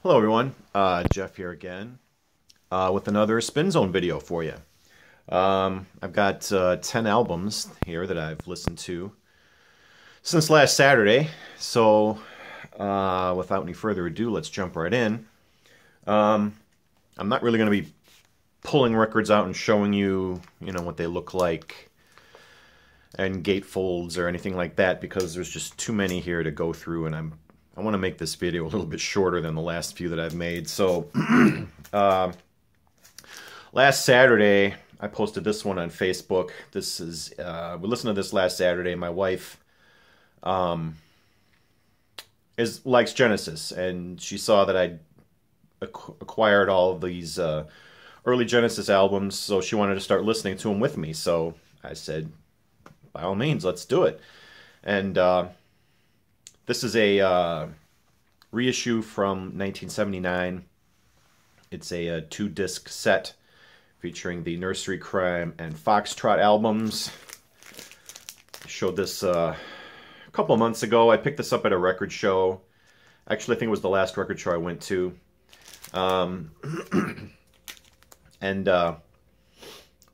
Hello everyone, Jeff here again with another Spin Zone video for you. I've got 10 albums here that I've listened to since last Saturday, so without any further ado, let's jump right in. I'm not really going to be pulling records out and showing you, what they look like and gatefolds or anything like that because there's just too many here to go through, and I want to make this video a little bit shorter than the last few that I've made. So last Saturday I posted this one on Facebook. This is we listened to this last Saturday. My wife likes Genesis, and she saw that I acquired all of these early Genesis albums, so she wanted to start listening to them with me. So I said, by all means, let's do it. And this is a reissue from 1979. It's a 2-disc set featuring the Nursery Crime and Foxtrot albums. I showed this a couple of months ago. I picked this up at a record show. Actually, I think it was the last record show I went to. And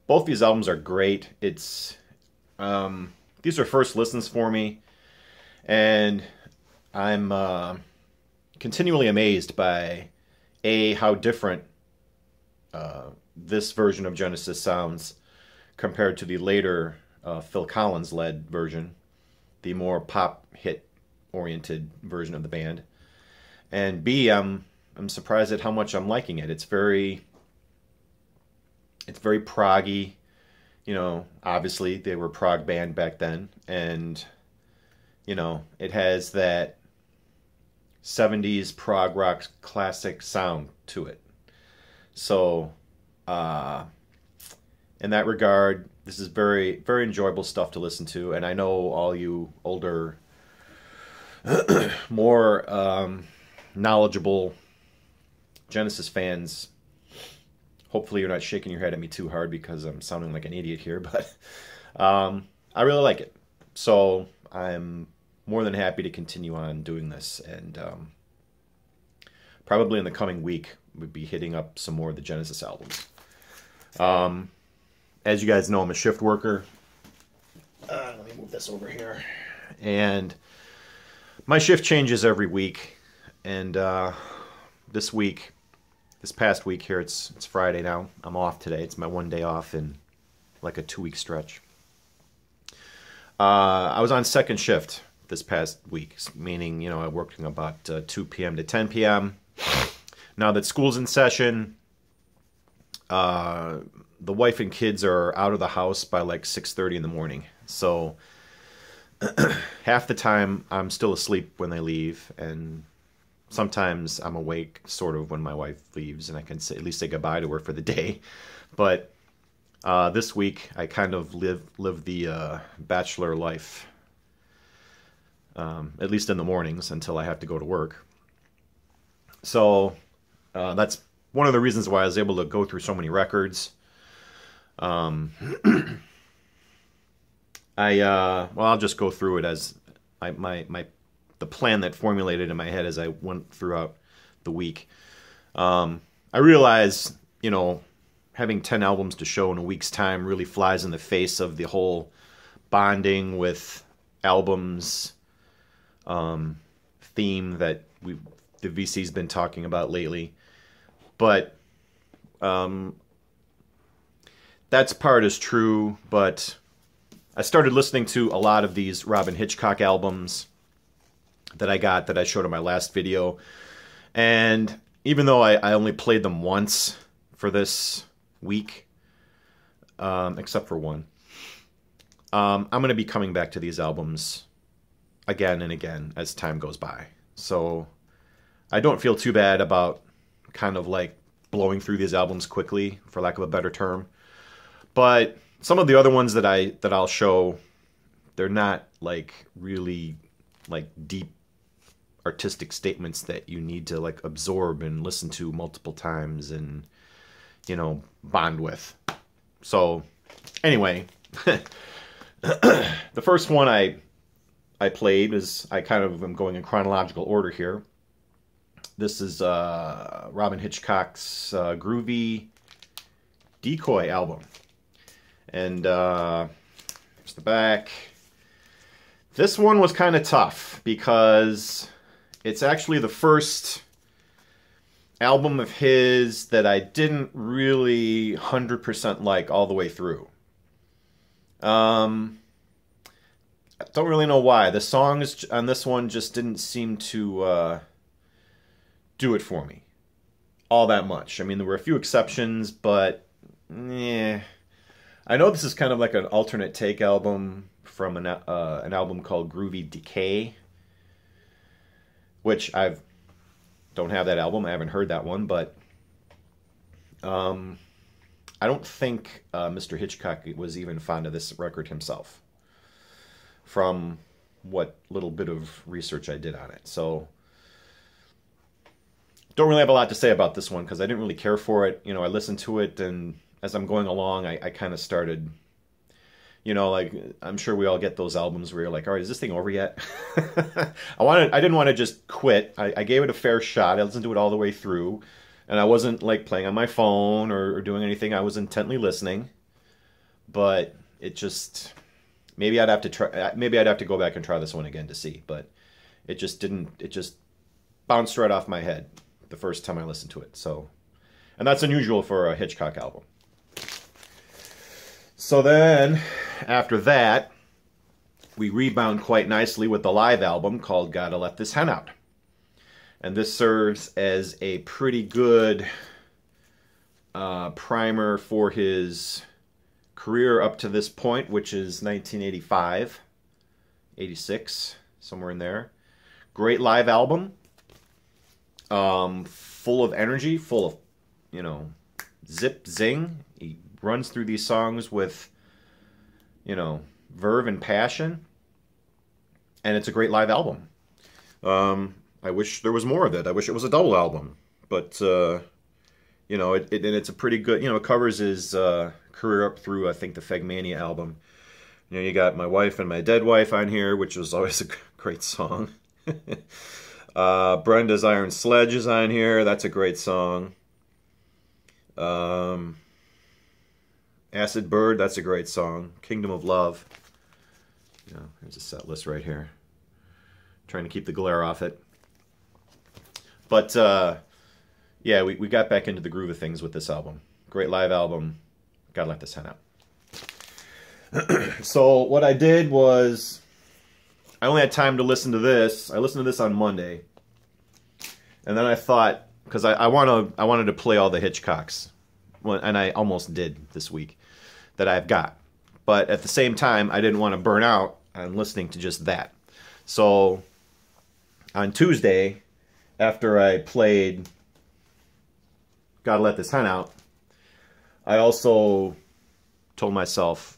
both these albums are great. These are first listens for me, and I'm continually amazed by how different this version of Genesis sounds compared to the later Phil Collins led version, the more pop hit oriented version of the band. And B, I'm surprised at how much I'm liking it. It's very proggy. Obviously they were a prog band back then, and it has that 70s prog rock classic sound to it. So in that regard, this is very, very enjoyable stuff to listen to. And I know all you older, more knowledgeable Genesis fans, hopefully you're not shaking your head at me too hard because I'm sounding like an idiot here, but I really like it. So I'm more than happy to continue on doing this, and probably in the coming week we'll be hitting up some more of the Genesis albums. As you guys know, I'm a shift worker. Let me move this over here. And my shift changes every week, and this past week here, it's Friday now. I'm off today. It's my one day off in like a 2-week stretch. I was on second shift this past week, meaning, I worked from about 2 p.m. to 10 p.m. Now that school's in session, the wife and kids are out of the house by like 6:30 in the morning. So half the time I'm still asleep when they leave, and sometimes I'm awake sort of when my wife leaves, and I can at least say goodbye to her for the day. But this week I kind of live the bachelor life, at least in the mornings until I have to go to work. So that's one of the reasons why I was able to go through so many records. I'll just go through it as the plan that formulated in my head as I went throughout the week. I realize, having 10 albums to show in a week's time really flies in the face of the whole bonding with albums theme that the VC's been talking about lately. But that's part is true, but I started listening to a lot of these Robyn Hitchcock albums that I showed in my last video. And even though I only played them once for this week, except for one, I'm going to be coming back to these albums again and again as time goes by. So I don't feel too bad about kind of like blowing through these albums quickly, for lack of a better term. But some of the other ones that I'll show, they're not like really like deep artistic statements that you need to like absorb and listen to multiple times and bond with. So anyway, the first one I played is, I kind of am going in chronological order here, This is Robyn Hitchcock's Groovy Decoy album. And here's the back. This one was kind of tough because it's actually the first album of his that I didn't really 100% like all the way through. I don't really know why. The songs on this one just didn't seem to do it for me all that much. I mean, there were a few exceptions, but yeah. I know this is kind of like an alternate take album from an album called Groovy Decay, which I don't have that album. I haven't heard that one, but I don't think Mr. Hitchcock was even fond of this record himself, from what little bit of research I did on it. So don't really have a lot to say about this one because I didn't really care for it. You know, I listened to it, and as I'm going along, I kind of started, you know, like, I'm sure we all get those albums where you're like, all right, is this thing over yet? I didn't want to just quit. I gave it a fair shot. I listened to it all the way through, and I wasn't like playing on my phone or doing anything. I was intently listening, but it just, maybe I'd have to go back and try this one again to see, but it just bounced right off my head the first time I listened to it. So, and that's unusual for a Hitchcock album. So then, after that, we rebound quite nicely with the live album called Gotta Let This Hen Out. And this serves as a pretty good primer for his career up to this point, which is 1985, 86, somewhere in there. Great live album. Full of energy, full of, you know, zip, zing. He runs through these songs with, you know, verve and passion. And it's a great live album. I wish there was more of it. I wish it was a double album. But, you know, it's a pretty good, you know, it covers his career up through, I think, the Fegmania album. You know, you got My Wife and My Dead Wife on here, which was always a great song. Brenda's Iron Sledge is on here. That's a great song. Acid Bird, that's a great song. Kingdom of Love. You know, here's a set list right here. Trying to keep the glare off it. But, yeah, we got back into the groove of things with this album. Great live album. Gotta let this hen out. So what I did was, I only had time to listen to this. I listened to this on Monday. And then I thought, because I wanted to play all the Hitchcocks. And I almost did this week that I've got. But at the same time, I didn't want to burn out on listening to just that. So on Tuesday, after I played Gotta Let This Hen Out, I also told myself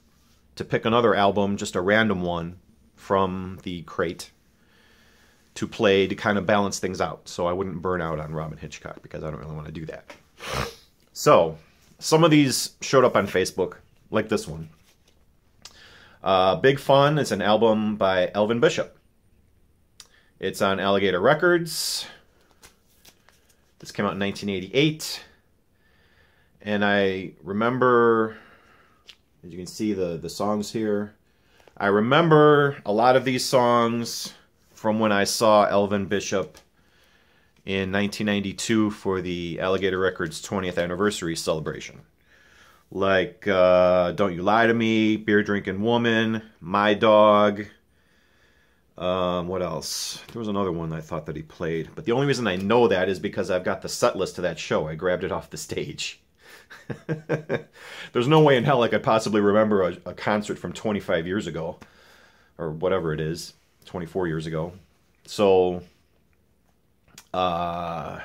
to pick another album, just a random one, from the crate to play to kind of balance things out so I wouldn't burn out on Robyn Hitchcock, because I don't really want to do that. So some of these showed up on Facebook, like this one. Big Fun is an album by Elvin Bishop. It's on Alligator Records. This came out in 1988. And I remember, as you can see the songs here, I remember a lot of these songs from when I saw Elvin Bishop in 1992 for the Alligator Records 20th anniversary celebration. Like Don't You Lie to Me, Beer Drinking Woman, My Dog. What else? There was another one I thought that he played. But the only reason I know that is because I've got the set list to that show. I grabbed it off the stage. There's no way in hell I could possibly remember a concert from 25 years ago. Or whatever it is. 24 years ago. So, or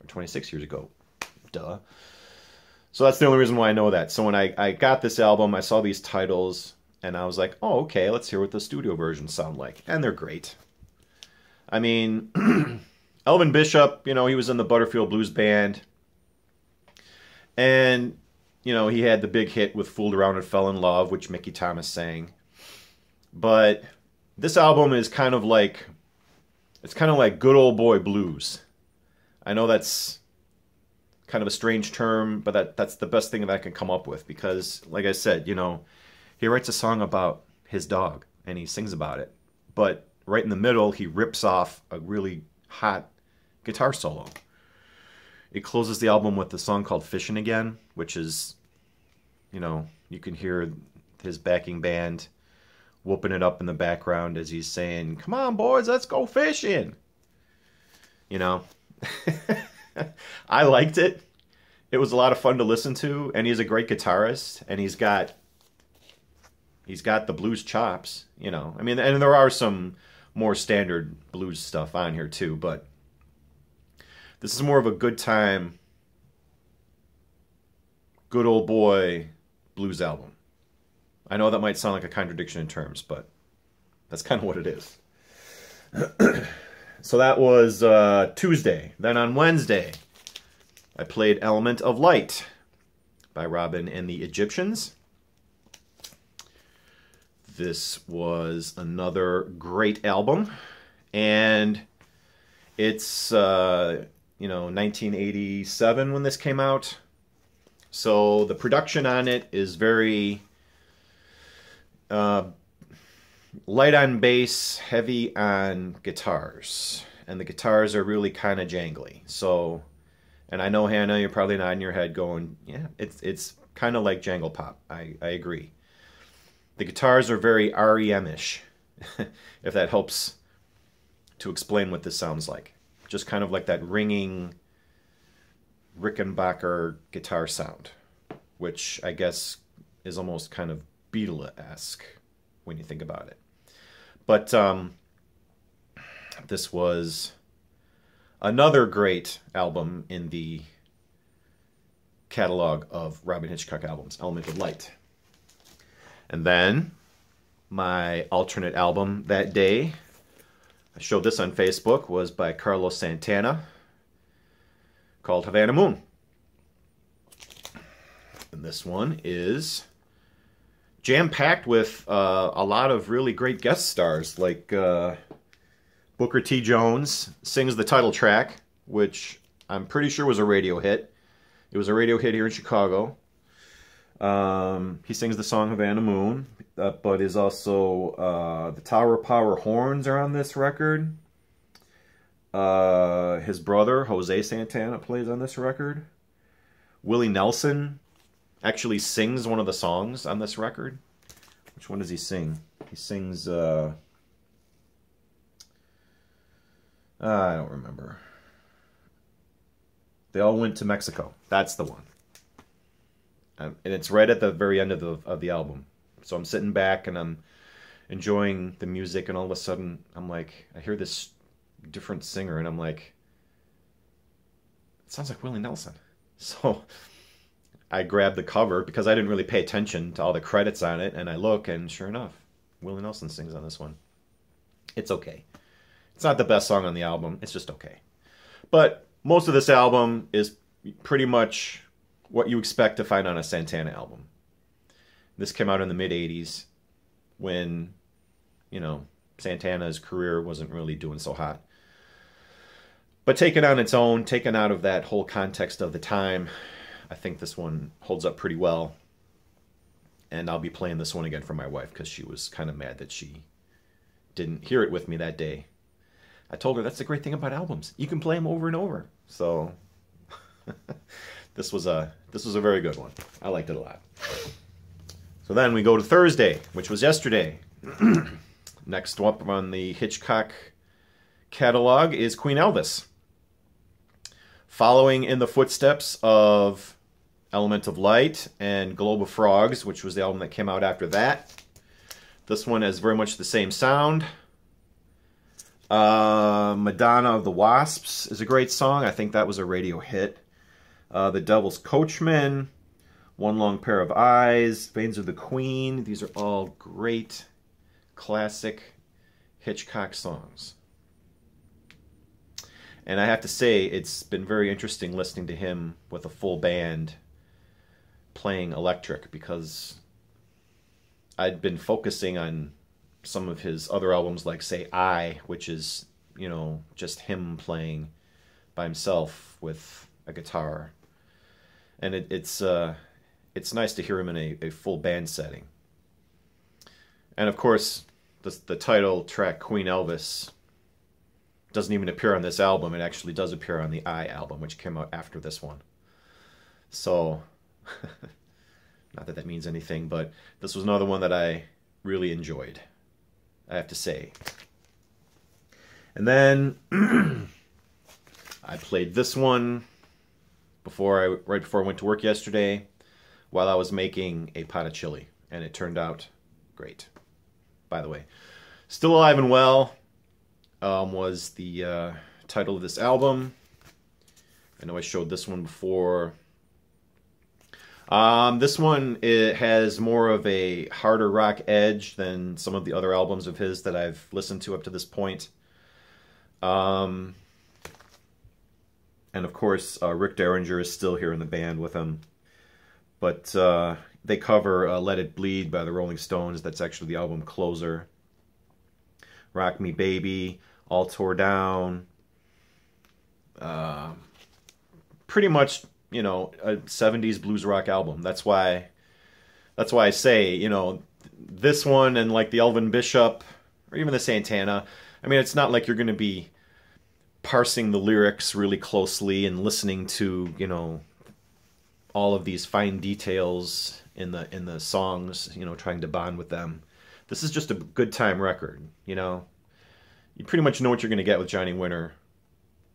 26 years ago. Duh. So that's the only reason why I know that. So when I got this album, I saw these titles, and I was like, oh, okay, let's hear what the studio versions sound like. And they're great. I mean, Elvin Bishop, you know, he was in the Butterfield Blues Band. And, you know, he had the big hit with Fooled Around and Fell in Love, which Mickey Thomas sang. But this album is kind of like, it's kind of like good old boy blues. I know that's kind of a strange term, but that's the best thing that I can come up with because, like I said, you know, he writes a song about his dog and he sings about it. But right in the middle, he rips off a really hot guitar solo. It closes the album with a song called Fishin' Again, which is, you know, you can hear his backing band whooping it up in the background as he's saying, "Come on, boys, let's go fishing." You know, I liked it. It was a lot of fun to listen to, and he's a great guitarist, and he's got the blues chops, you know. I mean, and there are some more standard blues stuff on here too, but this is more of a good time, good old boy blues album. I know that might sound like a contradiction in terms, but that's kind of what it is. So that was Tuesday. Then on Wednesday, I played Element of Light by Robin and the Egyptians. This was another great album, and it's, you know, 1987 when this came out. So the production on it is very light on bass, heavy on guitars. And the guitars are really kind of jangly. So, and I know, Hannah, you're probably nodding your head going, yeah, it's kind of like jangle pop. I agree. The guitars are very REM-ish, if that helps to explain what this sounds like. Just kind of like that ringing Rickenbacker guitar sound, which I guess is almost kind of Beatle-esque when you think about it. But this was another great album in the catalog of Robyn Hitchcock albums, Element of Light. And then my alternate album that day, I showed this on Facebook, was by Carlos Santana, called Havana Moon. And this one is jam-packed with a lot of really great guest stars, like Booker T. Jones sings the title track, which I'm pretty sure was a radio hit. It was a radio hit here in Chicago. He sings the song Havana Moon, but is also the Tower of Power horns are on this record. His brother, Jose Santana, plays on this record. Willie Nelson actually sings one of the songs on this record. Which one does he sing? He sings, I don't remember. They All Went to Mexico. That's the one. And it's right at the very end of the album. So I'm sitting back and I'm enjoying the music, and all of a sudden I'm like, I hear this different singer, and I'm like, it sounds like Willie Nelson. So I grabbed the cover because I didn't really pay attention to all the credits on it, and I look, and sure enough, Willie Nelson sings on this one. It's okay. It's not the best song on the album. It's just okay. But most of this album is pretty much what you expect to find on a Santana album. This came out in the mid-'80s when, you know, Santana's career wasn't really doing so hot. But taken on its own, taken out of that whole context of the time, I think this one holds up pretty well. And I'll be playing this one again for my wife because she was kind of mad that she didn't hear it with me that day. I told her that's the great thing about albums. You can play them over and over. So this was a very good one. I liked it a lot. So then we go to Thursday, which was yesterday. Next up on the Hitchcock catalog is Queen Elvis. Following in the footsteps of Element of Light and Globe of Frogs, which was the album that came out after that. This one has very much the same sound. Madonna of the Wasps is a great song. I think that was a radio hit. The Devil's Coachman, One Long Pair of Eyes, Veins of the Queen. These are all great classic Hitchcock songs. And I have to say, it's been very interesting listening to him with a full band playing electric, because I'd been focusing on some of his other albums, like, say, I, which is, you know, just him playing by himself with a guitar. And it's nice to hear him in a full band setting. And of course, the title track, Queen Elvis, doesn't even appear on this album. It actually does appear on the I album, which came out after this one. So, not that that means anything, but this was another one that I really enjoyed, I have to say. And then I played this one right before I went to work yesterday while I was making a pot of chili, and it turned out great. By the way, Still Alive and Well was the title of this album. I know I showed this one before. This one, it has more of a harder rock edge than some of the other albums of his that I've listened to up to this point. And of course, Rick Derringer is still here in the band with him. But they cover Let It Bleed by the Rolling Stones. That's actually the album closer. Rock Me Baby, All Tore Down. Pretty much, you know, a 70s blues rock album. That's why I say, you know, this one and like the Elvin Bishop or even the Santana, I mean, it's not like you're going to be parsing the lyrics really closely and listening to, you know, all of these fine details in the songs, you know, trying to bond with them. This is just a good time record, you know. You pretty much know what you're going to get with Johnny Winter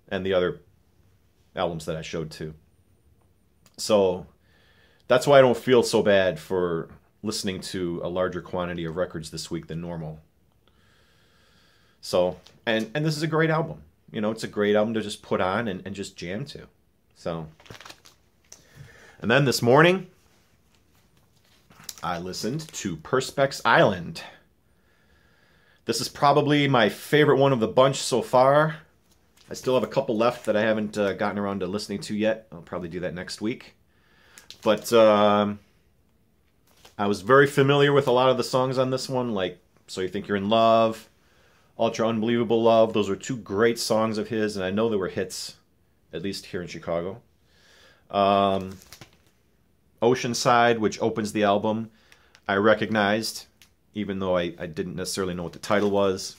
and the other albums that I showed too. So that's why I don't feel so bad for listening to a larger quantity of records this week than normal. So, and this is a great album. You know, it's a great album to just put on and just jam to. So, and then this morning, I listened to Perspex Island. This is probably my favorite one of the bunch so far. I still have a couple left that I haven't gotten around to listening to yet. I'll probably do that next week. But I was very familiar with a lot of the songs on this one, like So You Think You're in Love, Ultra Unbelievable Love. Those were two great songs of his, and I know they were hits, at least here in Chicago. Oceanside, which opens the album, I recognized, even though I didn't necessarily know what the title was.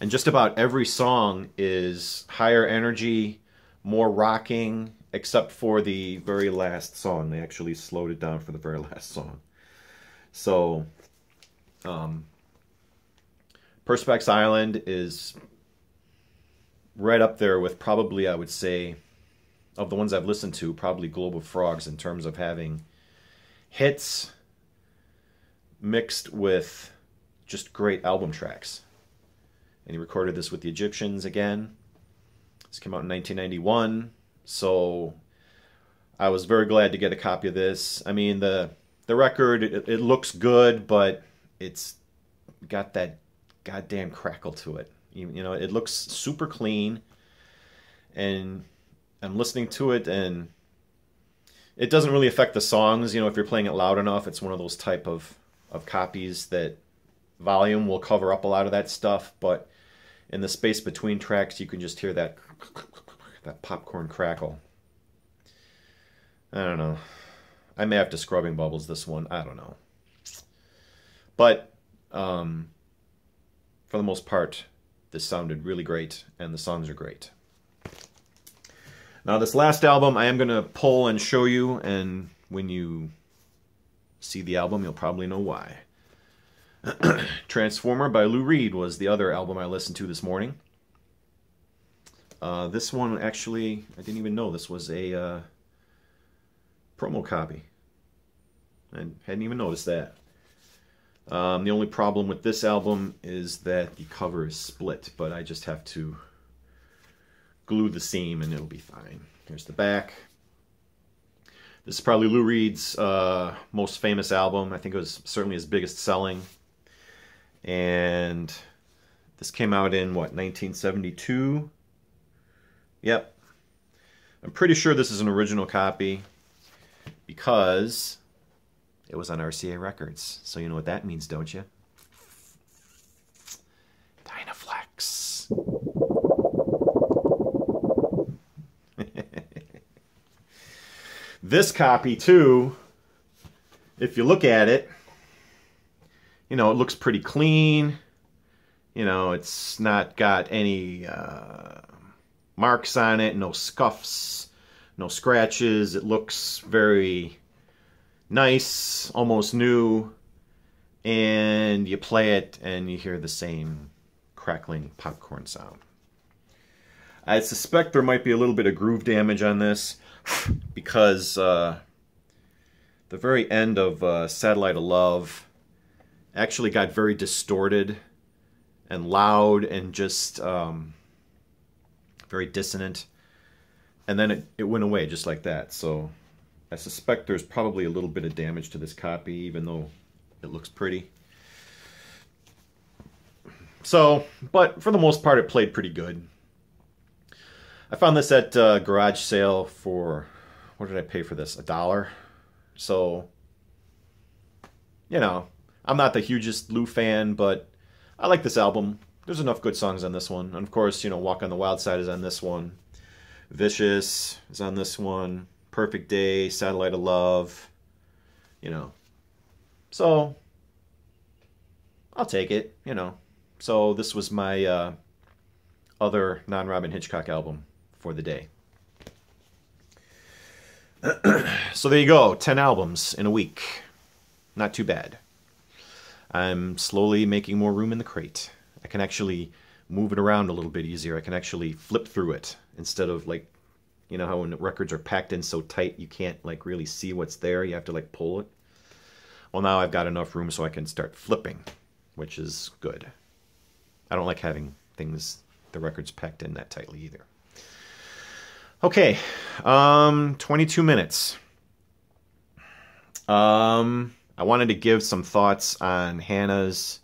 And just about every song is higher energy, more rocking, except for the very last song. They actually slowed it down for the very last song. So, Perspex Island is right up there with probably, I would say, of the ones I've listened to, probably Globe of Frogs in terms of having hits mixed with just great album tracks. And he recorded this with the Egyptians again. This came out in 1991, so I was very glad to get a copy of this. I mean, the record, it looks good, but it's got that goddamn crackle to it. You know, it looks super clean, and I'm listening to it, and it doesn't really affect the songs. You know, if you're playing it loud enough, it's one of those type of copies that volume will cover up a lot of that stuff, but in the space between tracks, you can just hear that popcorn crackle. I don't know. I may have to Scrubbing Bubbles this one. I don't know. But for the most part, this sounded really great, and the songs are great. Now, this last album I am going to pull and show you, and when you see the album, you'll probably know why. Transformer by Lou Reed was the other album I listened to this morning. This one, actually, I didn't even know this was a promo copy. I hadn't even noticed that. The only problem with this album is that the cover is split, but I just have to glue the seam and it'll be fine. Here's the back. This is probably Lou Reed's most famous album. I think it was certainly his biggest selling. And this came out in, what, 1972? Yep. I'm pretty sure this is an original copy because it was on RCA Records. So you know what that means, don't you? Dynaflex. This copy, too, if you look at it, you know, it looks pretty clean. You know, it's not got any marks on it, no scuffs, no scratches. It looks very nice, almost new. And you play it and you hear the same crackling popcorn sound. I suspect there might be a little bit of groove damage on this because the very end of Satellite of Love actually got very distorted and loud and just very dissonant. And then it went away just like that. So I suspect there's probably a little bit of damage to this copy, even though it looks pretty. So, but for the most part, it played pretty good. I found this at garage sale for, what did I pay for this? $1. So, you know, I'm not the hugest Lou fan, but I like this album. There's enough good songs on this one. And of course, you know, Walk on the Wild Side is on this one. Vicious is on this one. Perfect Day, Satellite of Love, you know. So, I'll take it, you know. So this was my other non-Robyn Hitchcock album for the day. So there you go, 10 albums in a week. Not too bad. I'm slowly making more room in the crate. I can actually move it around a little bit easier. I can actually flip through it instead of, like, you know how when records are packed in so tight you can't, like, really see what's there. You have to, like, pull it. Well, now I've got enough room so I can start flipping, which is good. I don't like having the records packed in that tightly either. Okay, 22 minutes. I wanted to give some thoughts on Hannah's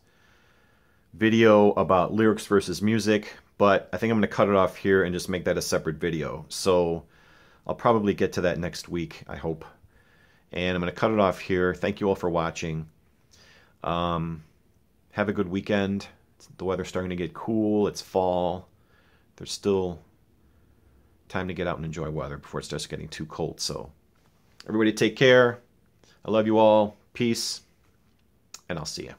video about lyrics versus music, but I think I'm going to cut it off here and just make that a separate video. So I'll probably get to that next week, I hope. And I'm going to cut it off here. Thank you all for watching. Have a good weekend. The weather's starting to get cool. It's fall. There's still time to get out and enjoy weather before it starts getting too cold. So everybody take care. I love you all. Peace. And I'll see you.